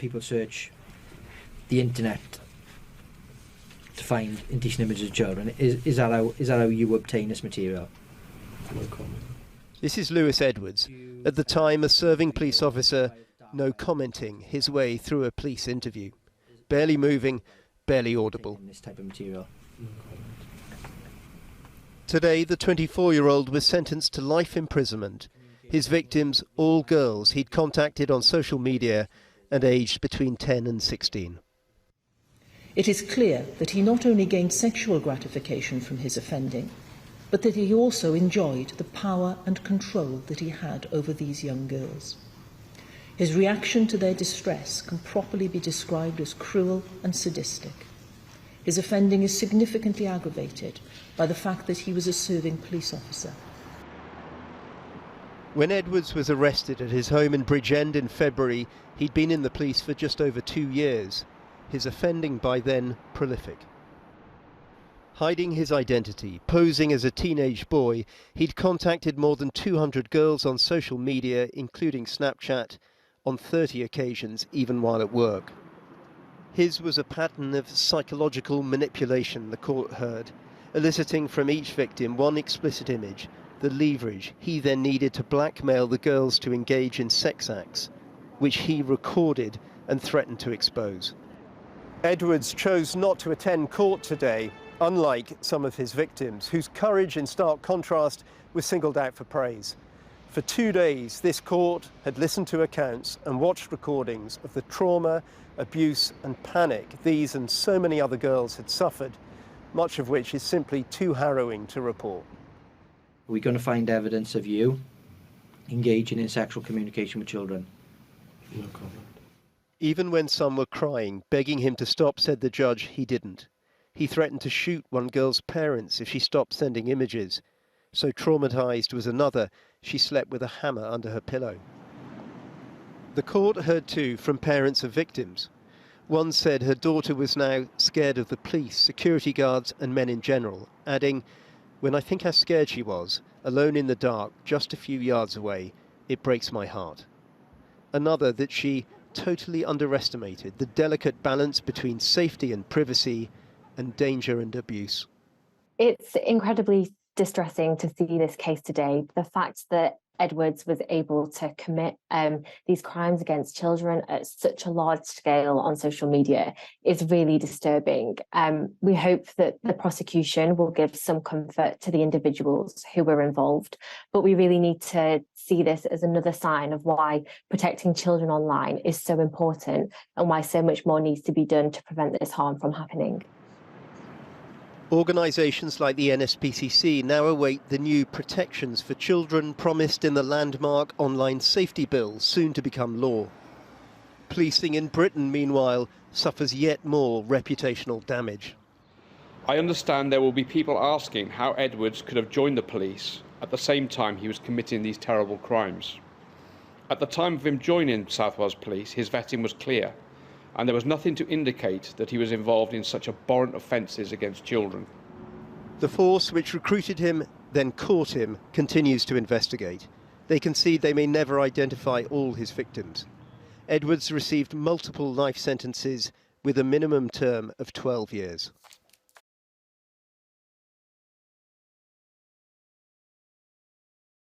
people search the internet to find indecent images of children. Is that how you obtain this material? No comment. This is Lewis Edwards, at the time a serving police officer, no commenting his way through a police interview. Barely moving, barely audible. This type of material. No comment. Today, the 24-year-old was sentenced to life imprisonment. His victims, all girls he'd contacted on social media and aged between 10 and 16. It is clear that he not only gained sexual gratification from his offending, but that he also enjoyed the power and control that he had over these young girls. His reaction to their distress can properly be described as cruel and sadistic. His offending is significantly aggravated by the fact that he was a serving police officer. When Edwards was arrested at his home in Bridgend in February, he'd been in the police for just over 2 years. His offending by then prolific. Hiding his identity, posing as a teenage boy, he'd contacted more than 200 girls on social media, including Snapchat, on 30 occasions, even while at work. His was a pattern of psychological manipulation, the court heard, eliciting from each victim one explicit image, the leverage he then needed to blackmail the girls to engage in sex acts, which he recorded and threatened to expose. Edwards chose not to attend court today, unlike some of his victims, whose courage, in stark contrast, was singled out for praise. For 2 days, this court had listened to accounts and watched recordings of the trauma, abuse and panic these and so many other girls had suffered, much of which is simply too harrowing to report. Are we going to find evidence of you engaging in sexual communication with children? No comment. Even when some were crying, begging him to stop, said the judge, he didn't. He threatened to shoot one girl's parents if she stopped sending images. So traumatized was another, she slept with a hammer under her pillow. The court heard too from parents of victims. One said her daughter was now scared of the police, security guards and men in general, adding, "When I think how scared she was, alone in the dark, just a few yards away, it breaks my heart." Another that she totally underestimated the delicate balance between safety and privacy and danger and abuse. It's incredibly distressing to see this case today. The fact that Edwards was able to commit these crimes against children at such a large scale on social media is really disturbing. We hope that the prosecution will give some comfort to the individuals who were involved, but we really need to see this as another sign of why protecting children online is so important and why so much more needs to be done to prevent this harm from happening. Organisations like the NSPCC now await the new protections for children promised in the landmark online safety bill, soon to become law. Policing in Britain, meanwhile, suffers yet more reputational damage. I understand there will be people asking how Edwards could have joined the police at the same time he was committing these terrible crimes. At the time of him joining South Wales Police, his vetting was clear, and there was nothing to indicate that he was involved in such abhorrent offences against children. The force which recruited him, then caught him, continues to investigate. They concede they may never identify all his victims. Edwards received multiple life sentences with a minimum term of 12 years.